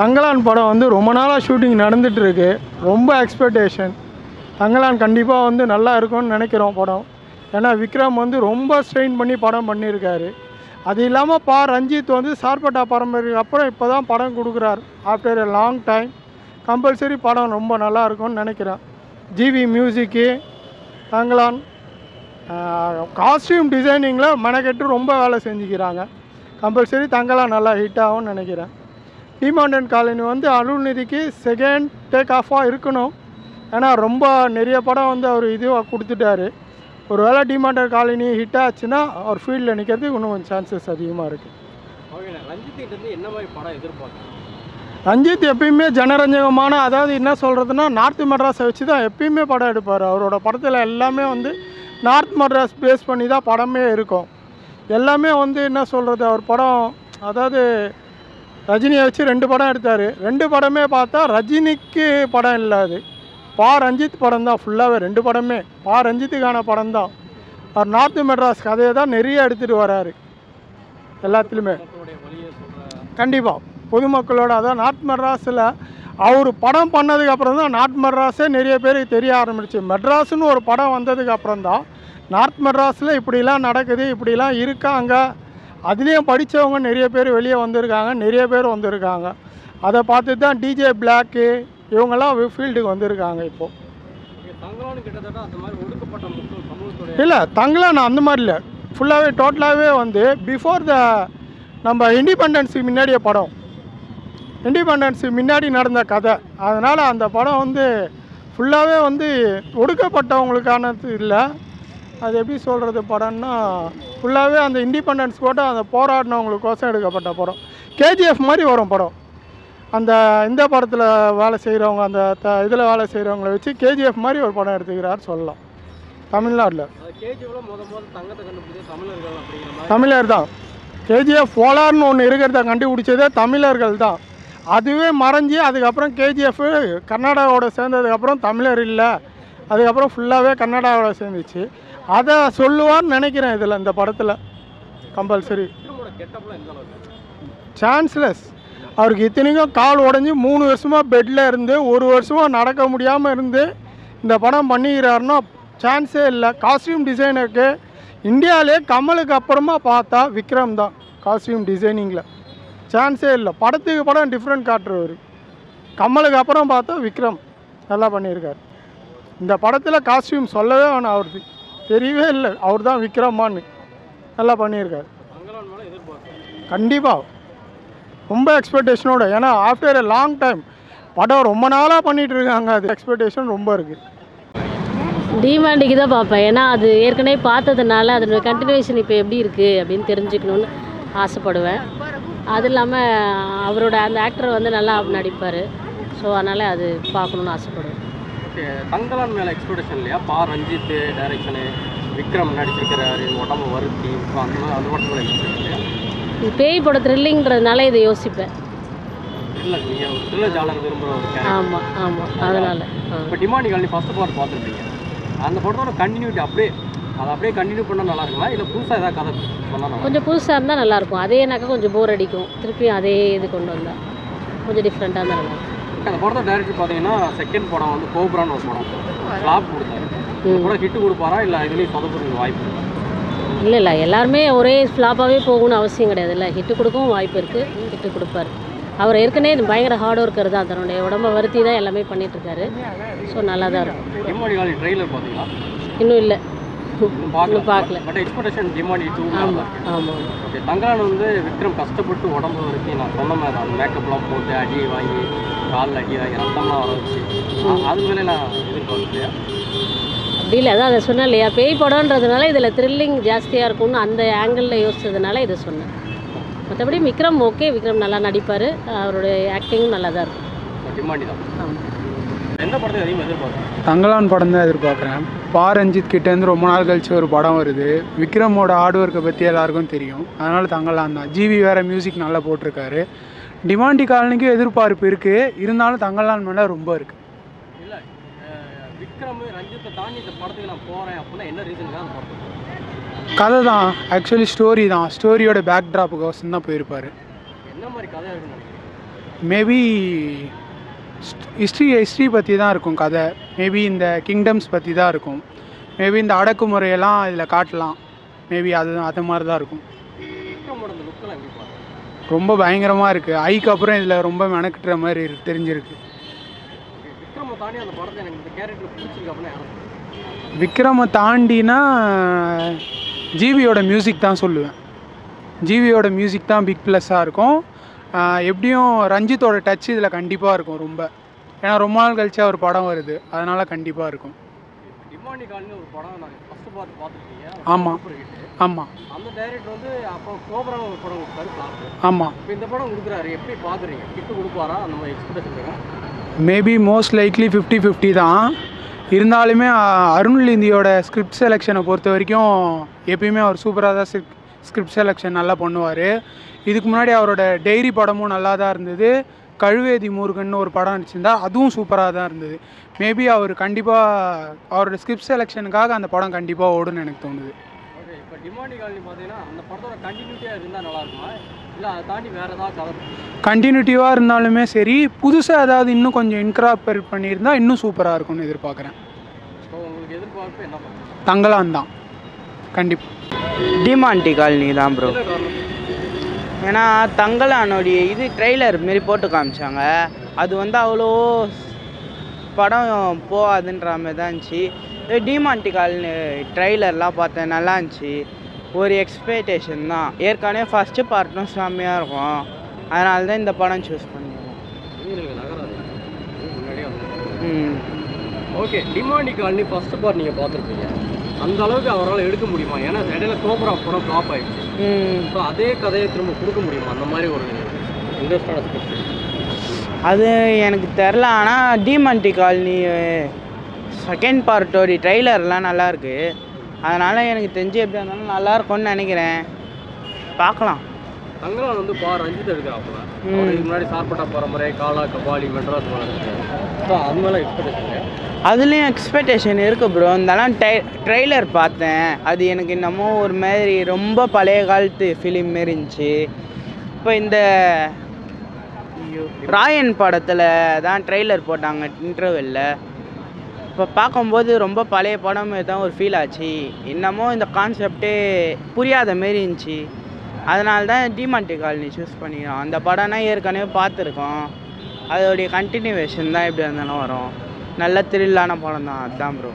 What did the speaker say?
தங்கலான் படம் வந்து ரொம்ப நாளாக ஷூட்டிங் நடந்துகிட்ருக்கு. ரொம்ப எக்ஸ்பெக்டேஷன். தங்கலான் கண்டிப்பாக வந்து நல்லா இருக்கும்னு நினைக்கிறோம் படம். ஏன்னா விக்ரம் வந்து ரொம்ப ஸ்ட்ரெயின் பண்ணி படம் பண்ணியிருக்காரு. அது இல்லாமல் ரஞ்சித் வந்து சார்பட்டா பரம்பரைக்கு அப்புறம் இப்போ தான் படம் கொடுக்குறார். After a long time compulsory படம் ரொம்ப நல்லா இருக்கும்னு நினைக்கிறேன். ஜிவி மியூசிக்கு, தங்கலான் காஸ்டியூம் டிசைனிங்கில் மெனக்கெட்டு ரொம்ப வேலை செஞ்சுக்கிறாங்க. கம்பல்சரி தங்கலான் நல்லா ஹிட் ஆகும்னு நினைக்கிறேன். டிமாண்டன் காலனி வந்து அருள்நிதிக்கு செகண்ட் டேக் ஆஃபாக இருக்கணும். ஏன்னா ரொம்ப நிறைய படம் வந்து அவர் இதுவாக கொடுத்துட்டாரு. ஒரு வேளை டிமாண்டன் காலனி ஹிட் ஆச்சுன்னா அவர் ஃபீல்டில் நிற்கிறதுக்கு இன்னும் கொஞ்சம் சான்சஸ் அதிகமாக இருக்குது. ரஞ்சித் எப்பயுமே ஜனரஞ்சகமான, அதாவது என்ன சொல்கிறதுனா நார்த் மெட்ராஸை வச்சு தான் எப்பயுமே படம் எடுப்பார். அவரோட படத்தில் எல்லாமே வந்து நார்த் மெட்ராஸ் பேஸ் பண்ணி தான் படமே இருக்கும். எல்லாமே வந்து என்ன சொல்கிறது, அவர் படம் அதாவது ரஜினியை வச்சு 2 படம் எடுத்தார். 2 படமே பார்த்தா ரஜினிக்கு படம் இல்லை, அது ரஞ்சித் படம் தான் ஃபுல்லாகவே. 2 படமே ரஞ்சித்துக்கான படம் தான். அவர் நார்த் மெட்ராஸ் கதையை தான் நிறைய எடுத்துகிட்டு வராரு எல்லாத்துலேயுமே. கண்டிப்பாக பொதுமக்களோட, அதான் நார்த் மெட்ராஸில் அவர் படம் பண்ணதுக்கப்புறம் தான் நார்த் மெட்ராஸே நிறைய பேருக்கு தெரிய ஆரம்பிச்சு. மெட்ராஸ்னு ஒரு படம் வந்ததுக்கப்புறம் தான் நார்த் மெட்ராஸில் இப்படிலாம் நடக்குது, இப்படிலாம் இருக்காங்க, அதுலேயும் படித்தவங்க நிறைய பேர் வெளியே வந்திருக்காங்க, நிறைய பேர் வந்திருக்காங்க. அதை பார்த்து தான் டிஜே பிளாக்கு இவங்கெல்லாம் ஃபீல்டுக்கு வந்திருக்காங்க. இப்போது இல்லை, தங்கலான் அந்த மாதிரி இல்லை, ஃபுல்லாகவே டோட்டலாகவே வந்து பிஃபோர் நம்ம இண்டிபெண்டன்ஸுக்கு முன்னாடியே படம், இண்டிபெண்டன்ஸுக்கு முன்னாடி நடந்த கதை. அதனால் அந்த படம் வந்து ஃபுல்லாகவே வந்து ஒடுக்கப்பட்டவங்களுக்கானது இல்லை. அது எப்படி சொல்கிறது படம்னா, ஃபுல்லாகவே அந்த இண்டிபெண்டன்ஸ் கூட அந்த போராடினவங்களுக்கோசம் எடுக்கப்பட்ட படம். கேஜிஎஃப் மாதிரி வரும் படம். அந்த இந்த படத்தில் வேலை செய்கிறவங்க, அந்த இதில் வேலை செய்கிறவங்கள வச்சு கேஜிஎஃப் மாதிரி ஒரு படம் எடுத்துக்கிறார் சொல்லலாம். தமிழ்நாட்டில் தமிழர் தான். கேஜிஎஃப் போலார்னு ஒன்று இருக்கிறத கண்டுபிடிச்சதே தமிழர்கள் தான். அதுவே மறைஞ்சி அதுக்கப்புறம் கேஜிஎஃப் கர்நாடகாவோட சேர்ந்ததுக்கப்புறம் தமிழர் இல்லை, அதுக்கப்புறம் ஃபுல்லாகவே கர்நாடகாவோட சேர்ந்துச்சு. அதை சொல்லுவார்னு நினைக்கிறேன் இதில், இந்த படத்தில் கம்பல்சரி. சான்ஸ்லெஸ். அவருக்கு இத்தனைக்கும் கால் உடஞ்சி 3 வருஷமாக பெட்டில் இருந்து 1 வருஷமாக நடக்க முடியாமல் இருந்து இந்த படம் பண்ணிக்கிறாருன்னா சான்ஸே இல்லை. காஸ்டியூம் டிசைனருக்கு இந்தியாவிலே கமலுக்கு அப்புறமா பார்த்தா விக்ரம் தான் காஸ்டியூம் டிசைனிங்கில். சான்ஸே இல்லை. படத்துக்கு படம் டிஃப்ரெண்ட் காட்டுறவர். கமலுக்கு அப்புறம் பார்த்தா விக்ரம் நல்லா பண்ணியிருக்கார். இந்த படத்தில் காஸ்டியூம் சொல்லவே வேணாம், அவருக்கு தெரியவே இல்லை அவர் தான் விக்ரமான்னு. நல்லா பண்ணியிருக்கார். கண்டிப்பாக ரொம்ப எக்ஸ்பெக்டேஷனோட. ஏன்னா ஆஃப்டர் எ லாங் டைம் படம் ரொம்ப நாளாக பண்ணிகிட்டு இருக்காங்க. அது எக்ஸ்பெக்டேஷன் ரொம்ப இருக்குது. டிமாண்டிக்கு தான் பார்ப்பேன். ஏன்னா அது ஏற்கனவே பார்த்ததுனால அதோட கண்டினியூஷன் இப்போ எப்படி இருக்குது அப்படின்னு தெரிஞ்சுக்கணுன்னு ஆசைப்படுவேன். அது இல்லாமல் அவரோட அந்த ஆக்டர் வந்து நல்லா நடிப்பார். ஸோ அதனால் அது பார்க்கணுன்னு ஆசைப்படுவேன். ஓகே, தங்கலான் மேலே எக்ஸ்பெக்டேஷன் இல்லையா? ரஞ்சித் டைரக்ஷனு, விக்ரம் நடிச்சிருக்கிறாரு, உடம்பு வருத்தி, அந்த படத்தில் எக்ஸ்பெக்டேஷன் இல்லையா? இது பேய் படம் த்ரில்லிங்கிறதுனால இதை யோசிப்பேன். இல்லை, நீங்கள் ஒரு த்ரில்லர் ஜானர் விரும்புகிற ஒரு கேரக்டர். ஆமாம் ஆமாம், அதனால். இப்போ டிமாண்டி காலனி ஃபஸ்ட்டு பார்ட் பார்த்துருப்பீங்க. அந்த படத்தோட கண்டினியூட்டி அப்படியே கண்டினியூ பண்ணால் நல்லா இருக்குமா, இல்லை புதுசாக ஏதாவது கதை சொன்னால்? கொஞ்சம் புதுசாக இருந்தால் நல்லாயிருக்கும். அதேனாக்கா கொஞ்சம் போர் அடிக்கும். திருப்பியும் அதே இது கொண்டு வந்தால் கொஞ்சம் டிஃப்ரெண்ட்டாக இருந்தால் நல்லாயிருக்கும். அந்த படத்தை டைரக்டர் பார்த்தீங்கன்னா செகண்ட் படம் வந்து கோப்ரான்னு ஒரு படம் ஃப்ளாப் கொடுத்தாரு. கூட ஹிட்டு கொடுப்பாரா, இல்லை இதுலேயும் சொதப்புறதுக்கு வாய்ப்பு? இல்லை, எல்லாருமே ஒரே ஃப்ளாப்பாகவே போகணும்னு அவசியம் கிடையாது. இல்லை, ஹிட்டு கொடுக்கவும் வாய்ப்பு இருக்குது. ஹிட்டு கொடுப்பார். அவர் ஏற்கனவே பயங்கர ஹார்ட் ஒர்க்கர் தான். தன்னுடைய உடம்பை வருத்தி தான் எல்லாமே பண்ணிகிட்ருக்காரு. ஸோ நல்லா தான் இருக்கும். டிமாண்டி காலனி ட்ரெய்லர் பார்த்தீங்களா? இன்னும் இல்லை, பார்க்கல. But expectation Demonte 2. ஆமாம் ஆமாம். ஓகே, தங்கலான் வந்து விக்ரம் கஷ்டப்பட்டு உடம்பு வரைக்கும் நான் சொன்ன மாதிரி அந்த மேக்கப்லாம் போட்டு அடி வாங்கி காலில் அடி வாங்கி ரத்தம்லாம் வர வச்சு அது மேலே நான் எதிர்பார்க்கலையா? அப்படி இல்லை, அதான் அதை சொன்னேன் இல்லையா, பேய் படம்ன்றதுனால இதில் த்ரில்லிங் ஜாஸ்தியாக இருக்கும்னு அந்த ஆங்கிளில் யோசிச்சதுனால இதை சொன்னேன். மற்றபடி விக்ரம் ஓகே, விக்ரம் நல்லா நடிப்பார். அவருடைய ஆக்டிங்கும் நல்லா தான் இருக்கும். டிமாண்டி தான். ஆமாம். எந்த படத்தை அதிகமாக எதிர்பார்க்குறேன்? தங்கலான் படம் தான் எதிர்பார்க்குறேன். ரஞ்சித் கிட்டேருந்து ரொம்ப நாள் கழிச்சு ஒரு படம் வருது. விக்ரமோட ஹார்ட் ஒர்க்கை பற்றி எல்லாருக்கும் தெரியும். அதனால் தங்கலான் தான். ஜிவி வேறு மியூசிக் நல்லா போட்டிருக்காரு. டிமாண்டி காலனிக்கும் எதிர்பார்ப்பு இருக்குது, இருந்தாலும் தங்கலான் மேலே ரொம்ப இருக்குது. இல்லை, விக்ரம் ரஞ்சித்தை தாண்டி இந்த படத்துக்கு நான் போகிறேன் அப்படின்னா என்ன ரீசனுக்காக அந்த படத்துக்கு? கதை தான், ஆக்சுவலி ஸ்டோரி தான். ஸ்டோரியோட பேக் ட்ராப்புக்கோசம் தான் போயிருப்பார். என்ன மாதிரி கதை இருக்குன்னு மேபி ஹிஸ்ட்ரி பற்றி தான் இருக்கும் கதை. மேபி இந்த கிங்டம்ஸ் பற்றி தான் இருக்கும். மேபி இந்த அடக்குமுறையெல்லாம் இதில் காட்டலாம். மேபி அது மாதிரி தான் இருக்கும். விக்ரமோட அந்த லுக்கெல்லாம் எப்படி பார்க்குறேன்? ரொம்ப பயங்கரமாக இருக்குது. ஐக்கு அப்புறம் இதில் ரொம்ப மெனக்கிட்டுற மாதிரி தெரிஞ்சிருக்கு. விக்ரமை தாண்டி அந்த படத்தை எனக்கு இந்த கேரக்டர் பிடிச்சிருக்கு அப்படின்னா யாரும் சொல்லுவேன். விக்ரமை தாண்டினா ஜிவியோட மியூசிக் தான் சொல்லுவேன். ஜிவியோட மியூசிக் தான் பிக் ப்ளஸ்ஸாக இருக்கும். எப்படியும் ரஞ்சித்தோட டச் இதில் கண்டிப்பாக இருக்கும் ரொம்ப. ஏன்னா ரொம்ப நாள் கழிச்சு ஒரு படம் வருது, அதனால் கண்டிப்பாக இருக்கும். டிமாண்டி காலனி ஒரு படம் நான் ஃபஸ்ட்டு பார்த்துருக்கீங்க. ஆமாம் ஆமாம் அந்த டைரக்டர் வந்து அப்போ கோபரான ஒரு படம் கொடுத்தாரு ஃப்ளாப்பு. ஆமாம். இப்போ இந்த படம் கொடுக்குறாரு, எப்படி பார்க்குறீங்க? கிட்டு கொடுப்பாரா அந்த மாதிரி எக்ஸ்பெக்டேஷன் இருக்கா? மேபி மோஸ்ட் லைக்லி 50-50 தான். இருந்தாலுமே அருண்லிந்தியோட ஸ்கிரிப்ட் செலெக்ஷனை பொறுத்த வரைக்கும் எப்பயுமே அவர் சூப்பராக தான் ஸ்கிரிப்ட் செலெக்ஷன் நல்லா பண்ணுவார். இதுக்கு முன்னாடி அவரோட டைரி படமும் நல்லா தான் இருந்தது. கழுவேதி முருகன் ஒரு படம் நடிச்சிருந்தா அதுவும் சூப்பராக தான் இருந்தது. மேபி அவர் கண்டிப்பாக அவரோட ஸ்கிரிப்ட் செலெக்ஷனுக்காக அந்த படம் கண்டிப்பாக ஓடுன்னு எனக்கு தோணுது. ஓகே, இப்போ டிமாண்டி காலனி பார்த்தீங்கன்னா அந்த படத்தோட கண்டினியூட்டியாக இருந்தால் நல்லா இருக்குமா, இல்லை அதை தாண்டி வேறு ஏதாவது கதை? கண்டினியூட்டிவாக இருந்தாலுமே சரி, புதுசாக ஏதாவது இன்னும் கொஞ்சம் இன்க்ராப்பரேட் பண்ணியிருந்தா இன்னும் சூப்பராக இருக்கும்னு எதிர்பார்க்குறேன். ஸோ உங்களுக்கு எதிர்பார்ப்பு என்ன பண்ணுறது? தங்கலான் தான் கண்டிப்பாக. டிமாண்டி காலனி தான் ப்ரோ. என்ன காரணம்? ஏன்னா தங்கலானுடைய இது ட்ரெய்லர் மாரி போட்டு காமிச்சாங்க. அது வந்து அவ்வளோ படம் போகாதுன்ற மாதிரி தான் இருந்துச்சு. டிமாண்டி காலனி ட்ரெய்லர்லாம் பார்த்தேன், நல்லா இருந்துச்சு. ஒரு எக்ஸ்பெக்டேஷன் தான். ஏற்கனவே ஃபஸ்ட்டு பார்ட்டும் செம்மையாக இருக்கும். அதனால தான் இந்த படம் சூஸ் பண்ணிடுவோம். முன்னாடியே ம். Okay, Demonte colony first part நீங்கள் பார்த்துருப்பீங்க. அந்த அளவுக்கு அவரால் எடுக்க முடியுமா? ஏன்னா இடையில கோபரா படம் ஃப்ளாப் ஆகிடுச்சு. ஸோ அதே கதையை திரும்ப கொடுக்க முடியுமா? அந்த மாதிரி ஒரு இன்ட்ரெஸ்டான ஸ்கிரிப்ட் அது எனக்கு தெரில. ஆனால் டிமாண்டி காலனி செகண்ட் பார்ட்டோடைய ட்ரெய்லர்லாம் நல்லாயிருக்கு. அதனால் எனக்கு தெரிஞ்சு எப்படி இருந்தாலும் நல்லாயிருக்கும்னு நினைக்கிறேன். பார்க்கலாம். தங்கலான் வந்து ரஞ்சித் எடுக்கிறாப்புல. இதுக்கு முன்னாடி சார்பட்டா பரம்பரை, காலா கபாலி, மெட்ராஸ் ஸோ அது மேலே எக்ஸ்பெக்டேஷன். அதுலேயும் எக்ஸ்பெக்டேஷன் இருக்குது ப்ரோ. இருந்தாலும் ட்ரெய்லர் பார்த்தேன். அது எனக்கு என்னமோ ஒரு மாதிரி ரொம்ப பழைய காலத்து ஃபிலிம் மாரி இருந்துச்சு. இப்போ இந்த ராயன் படத்தில் தான் ட்ரெய்லர் போட்டாங்க இன்டர்வெல்ல. இப்போ பார்க்கும்போது ரொம்ப பழைய படம் தான் ஒரு ஃபீல் ஆச்சு. என்னமோ இந்த கான்செப்டே புரியாத மாரி இருந்துச்சு. அதனால தான் டிமாண்டி காலனி சூஸ் பண்ணிக்கிறோம். அந்த படம்னா ஏற்கனவே பார்த்துருக்கோம். அதோடைய கண்டினியூவேஷன் தான் எப்படி இருந்தாலும் வரும். நல்ல த்ரில்லான படம் தான். அதுதான் ப்ரோ.